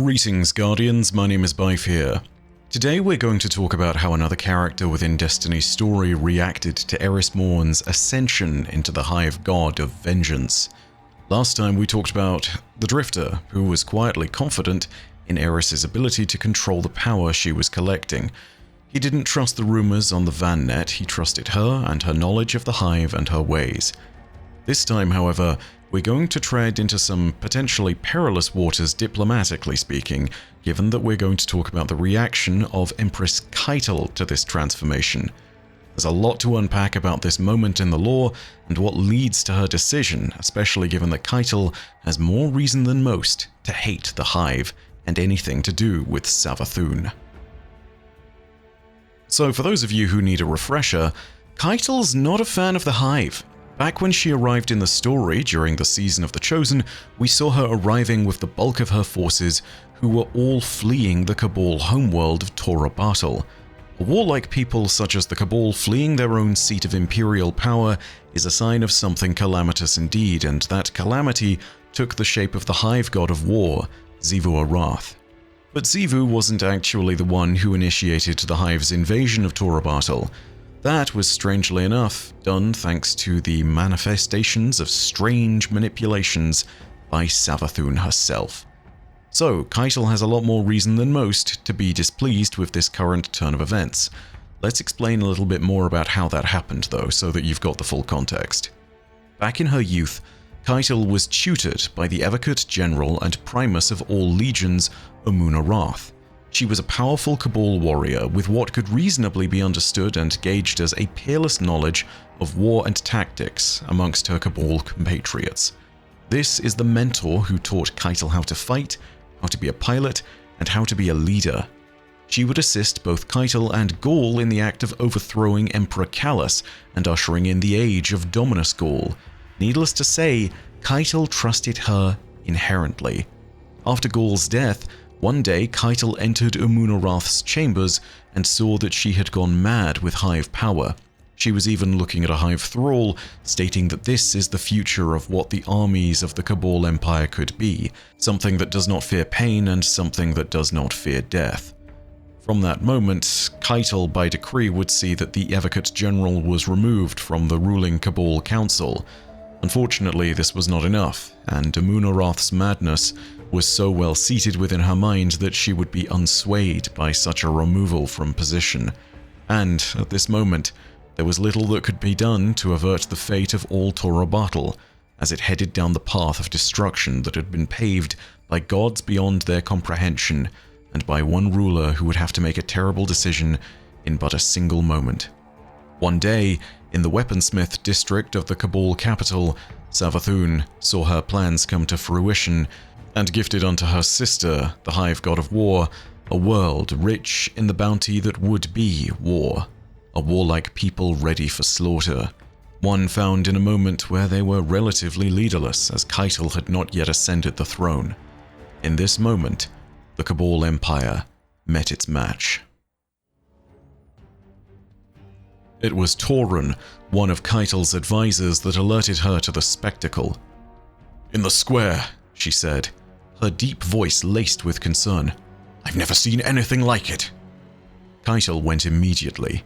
Greetings, Guardians, my name is Bife here. Today we're going to talk about how another character within Destiny's story reacted to Eris Morn's ascension into the Hive God of Vengeance. Last time we talked about the Drifter, who was quietly confident in Eris's ability to control the power she was collecting. He didn't trust the rumors on the VanNet, he trusted her and her knowledge of the Hive and her ways. This time, however, we're going to tread into some potentially perilous waters diplomatically speaking, given that we're going to talk about the reaction of Empress Keitel to this transformation. There's a lot to unpack about this moment in the lore and what leads to her decision, especially given that Keitel has more reason than most to hate the Hive and anything to do with Savathûn. So for those of you who need a refresher, Keitel's not a fan of the Hive. Back when she arrived in the story during the season of The Chosen, we saw her arriving with the bulk of her forces, who were all fleeing the Cabal homeworld of Torobatl. A warlike people such as the Cabal fleeing their own seat of imperial power is a sign of something calamitous indeed, and that calamity took the shape of the Hive God of War, Xivu Arath. But Xivu wasn't actually the one who initiated the Hive's invasion of Torobatl. That was, strangely enough, done thanks to the manifestations of strange manipulations by Savathûn herself. So, Keitel has a lot more reason than most to be displeased with this current turn of events. Let's explain a little bit more about how that happened though, so that you've got the full context. Back in her youth, Keitel was tutored by the Evocate General and Primus of all legions, Umun Arath. She was a powerful Cabal warrior with what could reasonably be understood and gauged as a peerless knowledge of war and tactics amongst her Cabal compatriots. This is the mentor who taught Keitel how to fight, how to be a pilot, and how to be a leader. She would assist both Keitel and Ghaul in the act of overthrowing Emperor Callus and ushering in the age of Dominus Ghaul. Needless to say, Keitel trusted her inherently. After Ghaul's death, one day Keitel entered Umun Arath's chambers and saw that she had gone mad with Hive power. She was even looking at a Hive thrall, stating that this is the future of what the armies of the Cabal Empire could be, something that does not fear pain and something that does not fear death. From that moment, Keitel by decree would see that the Evocate General was removed from the ruling Cabal Council. Unfortunately, this was not enough, and Umun Arath's madness was so well seated within her mind that she would be unswayed by such a removal from position. And, at this moment, there was little that could be done to avert the fate of all Torobatl, as it headed down the path of destruction that had been paved by gods beyond their comprehension, and by one ruler who would have to make a terrible decision in but a single moment. One day, in the weaponsmith district of the Cabal capital, Savathûn saw her plans come to fruition, and gifted unto her sister, the Hive God of War, a world rich in the bounty that would be war, a warlike people ready for slaughter, one found in a moment where they were relatively leaderless, as Keitel had not yet ascended the throne. In this moment, the Cabal Empire met its match. It was Torun, one of Keitel's advisors, that alerted her to the spectacle. "In the square," she said, her deep voice laced with concern. "I've never seen anything like it." Keitel went immediately.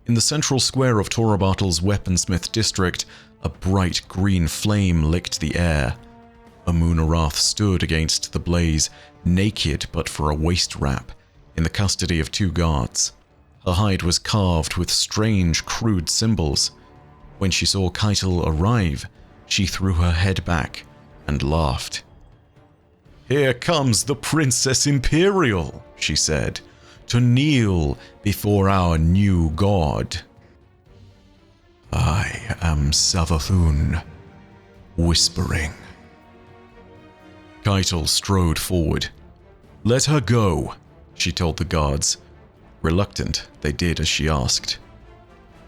In the central square of Torobatl's weaponsmith district, a bright green flame licked the air. Umun Arath stood against the blaze, naked but for a waist wrap, in the custody of two guards. Her hide was carved with strange, crude symbols. When she saw Keitel arrive, she threw her head back and laughed. "Here comes the Princess Imperial," she said, "to kneel before our new god." "I am Savathûn," whispering. Keitel strode forward. "Let her go," she told the guards. Reluctant, they did as she asked.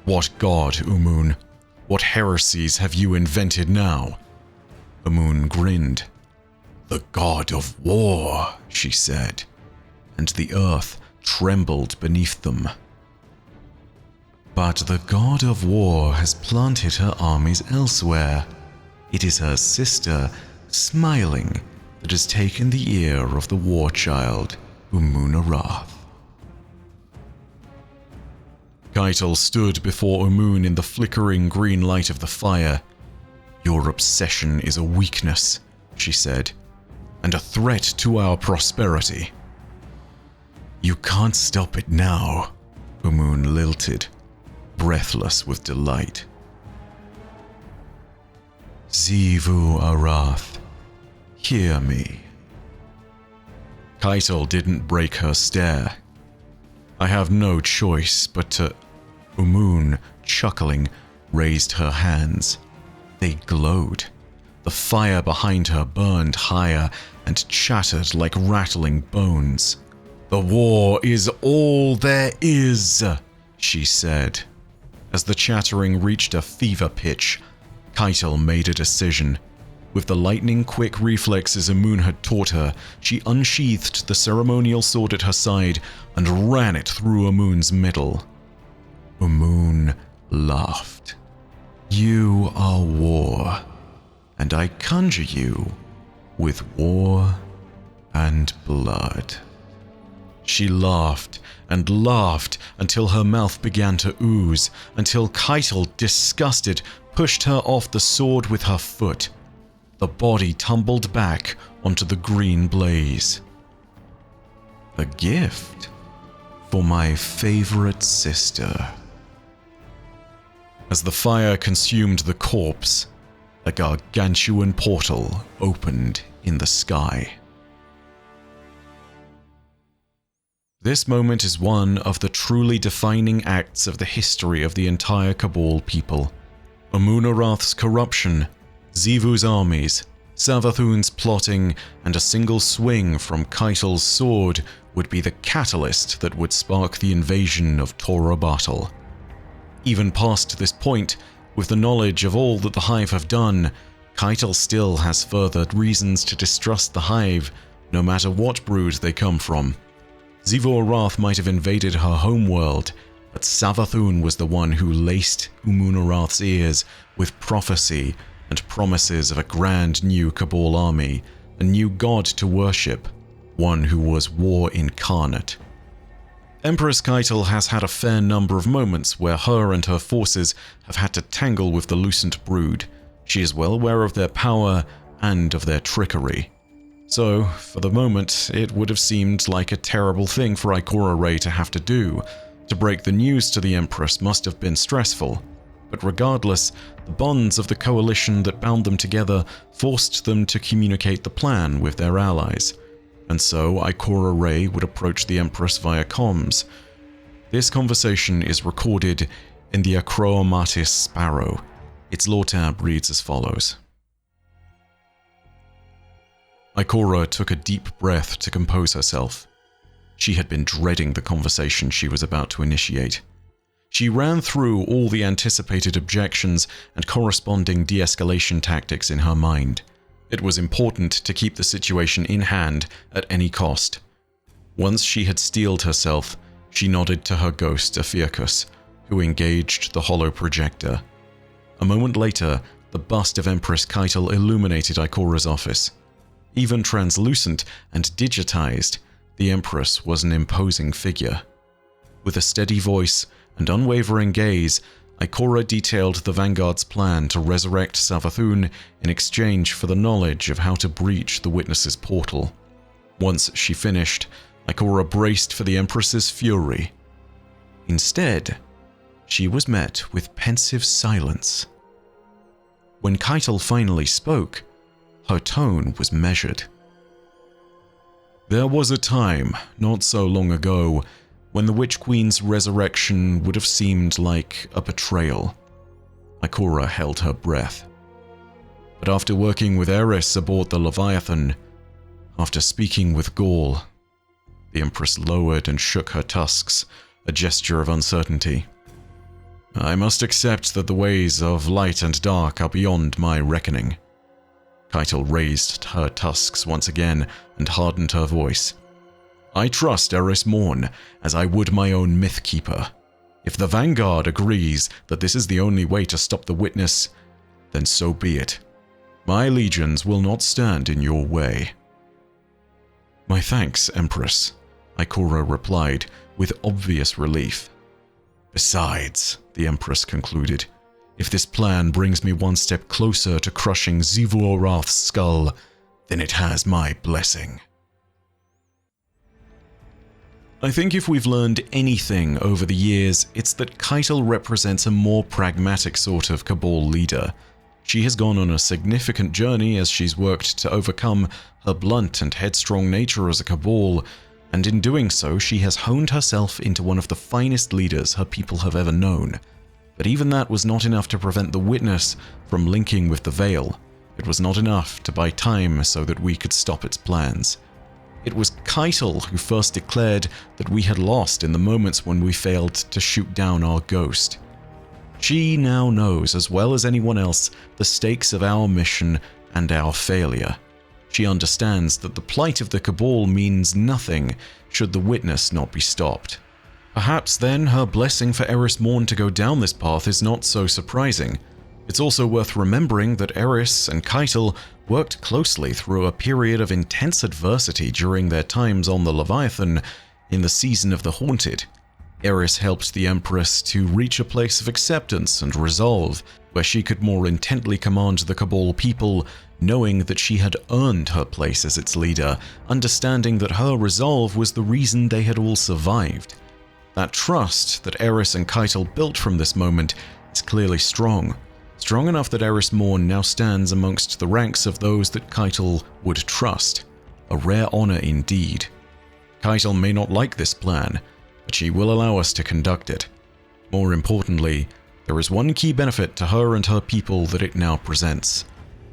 "What god, Umun? What heresies have you invented now?" Umun grinned. "The god of war," she said, and the earth trembled beneath them. "But the god of war has planted her armies elsewhere. It is her sister, smiling, that has taken the ear of the war child, Umunarath. Keitel stood before Umun in the flickering green light of the fire. "Your obsession is a weakness," she said, "and a threat to our prosperity." "You can't stop it now," Umun lilted, breathless with delight. "Xivu Arath, hear me." Keitel didn't break her stare. "I have no choice but to..." Umun, chuckling, raised her hands. They glowed. The fire behind her burned higher and chattered like rattling bones. "The war is all there is," she said. As the chattering reached a fever pitch, Keitel made a decision. With the lightning-quick reflexes Umun had taught her, she unsheathed the ceremonial sword at her side and ran it through Umun's middle. Umun laughed. "You are war, and I conjure you with war and blood." She laughed and laughed until her mouth began to ooze, until Keitel, disgusted, pushed her off the sword with her foot. The body tumbled back onto the green blaze. "A gift for my favorite sister." As the fire consumed the corpse, a gargantuan portal opened in the sky. This moment is one of the truly defining acts of the history of the entire Cabal people. Umunarath's corruption, Xivu's armies, Savathun's plotting, and a single swing from Keitel's sword would be the catalyst that would spark the invasion of Torobatl. Even past this point, with the knowledge of all that the Hive have done, Keitel still has further reasons to distrust the Hive, no matter what brood they come from. Xivu Arath might have invaded her homeworld, but Savathun was the one who laced Umunarath's ears with prophecy and promises of a grand new Cabal army, a new god to worship, one who was war incarnate. Empress Keitel has had a fair number of moments where her and her forces have had to tangle with the Lucent brood. She is well aware of their power and of their trickery. So, for the moment, it would have seemed like a terrible thing for Ikora Rey to have to do. To break the news to the Empress must have been stressful. But regardless, the bonds of the coalition that bound them together forced them to communicate the plan with their allies. And so Ikora Rey would approach the Empress via comms. This conversation is recorded in the Acroamatis Sparrow. Its lore tab reads as follows. Ikora took a deep breath to compose herself. She had been dreading the conversation she was about to initiate. She ran through all the anticipated objections and corresponding de-escalation tactics in her mind. It was important to keep the situation in hand at any cost. Once she had steeled herself, she nodded to her ghost, Aphirkus, who engaged the hollow projector. A moment later, the bust of Empress Keitel illuminated Ikora's office. Even translucent and digitized, the Empress was an imposing figure. With a steady voice and unwavering gaze, Ikora detailed the Vanguard's plan to resurrect Savathun in exchange for the knowledge of how to breach the Witness's portal. Once she finished, Ikora braced for the Empress's fury. Instead, she was met with pensive silence. When Keitel finally spoke, her tone was measured. There was a time, not so long ago, when the Witch Queen's resurrection would have seemed like a betrayal. Ikora held her breath. But after working with Eris aboard the Leviathan, after speaking with Gaul, the Empress lowered and shook her tusks, a gesture of uncertainty. I must accept that the ways of light and dark are beyond my reckoning. Keitel raised her tusks once again and hardened her voice. I trust Eris Morn as I would my own Mythkeeper. If the Vanguard agrees that this is the only way to stop the Witness, then so be it. My legions will not stand in your way. "My thanks, Empress," Ikora replied, with obvious relief. "Besides," the Empress concluded, "if this plan brings me one step closer to crushing Xivu Arath's skull, then it has my blessing." I think if we've learned anything over the years, it's that Keitel represents a more pragmatic sort of Cabal leader. She has gone on a significant journey as she's worked to overcome her blunt and headstrong nature as a Cabal, and in doing so she has honed herself into one of the finest leaders her people have ever known. But even that was not enough to prevent the Witness from linking with the Veil. It was not enough to buy time so that we could stop its plans. It was Keitel who first declared that we had lost in the moments when we failed to shoot down our ghost. She now knows, as well as anyone else, the stakes of our mission and our failure. She understands that the plight of the Cabal means nothing should the Witness not be stopped. Perhaps then her blessing for Eris Morn to go down this path is not so surprising. It's also worth remembering that Eris and Keitel worked closely through a period of intense adversity during their times on the Leviathan in the Season of the Haunted. Eris helped the Empress to reach a place of acceptance and resolve, where she could more intently command the Cabal people, knowing that she had earned her place as its leader, understanding that her resolve was the reason they had all survived. That trust that Eris and Keitel built from this moment is clearly strong. Strong enough that Eris Morn now stands amongst the ranks of those that Keitel would trust. A rare honor indeed. Keitel may not like this plan, but she will allow us to conduct it. More importantly, there is one key benefit to her and her people that it now presents.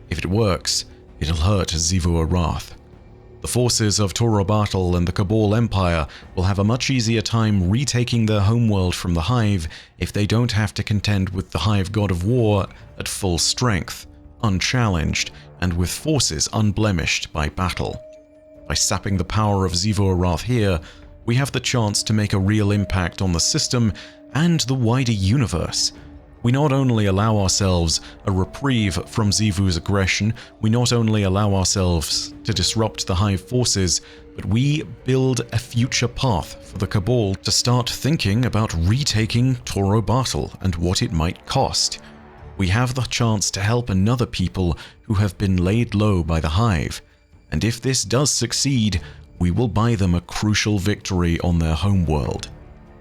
If it works, it'll hurt Xivu Arath. The forces of Torobatl and the Cabal Empire will have a much easier time retaking their homeworld from the Hive if they don't have to contend with the Hive God of War at full strength, unchallenged, and with forces unblemished by battle. By sapping the power of Xivu Arath here, we have the chance to make a real impact on the system and the wider universe. We not only allow ourselves a reprieve from Xivu's aggression, we not only allow ourselves to disrupt the Hive forces, but we build a future path for the Cabal to start thinking about retaking Torobatl and what it might cost. We have the chance to help another people who have been laid low by the Hive, and if this does succeed, we will buy them a crucial victory on their homeworld.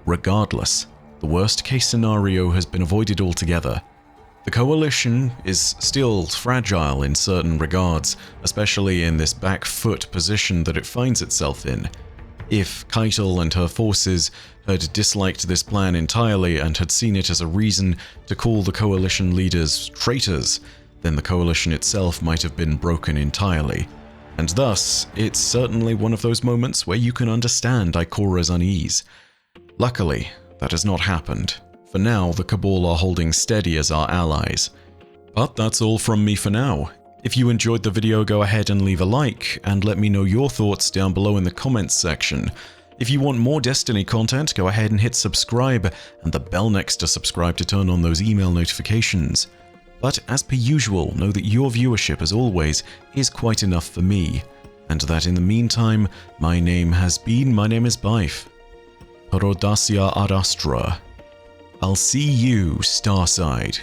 Regardless, the worst-case scenario has been avoided altogether. The Coalition is still fragile in certain regards, especially in this back-foot position that it finds itself in. If Keitel and her forces had disliked this plan entirely and had seen it as a reason to call the Coalition leaders traitors, then the Coalition itself might have been broken entirely. And thus, it's certainly one of those moments where you can understand Ikora's unease. Luckily, that has not happened. For now, the Cabal are holding steady as our allies. But that's all from me for now. If you enjoyed the video, go ahead and leave a like, and let me know your thoughts down below in the comments section. If you want more Destiny content, go ahead and hit subscribe, and the bell next to subscribe to turn on those email notifications. But as per usual, know that your viewership, as always, is quite enough for me, and that in the meantime, my name is Byf. Rhodacia ad Astra. I'll see you, Starside.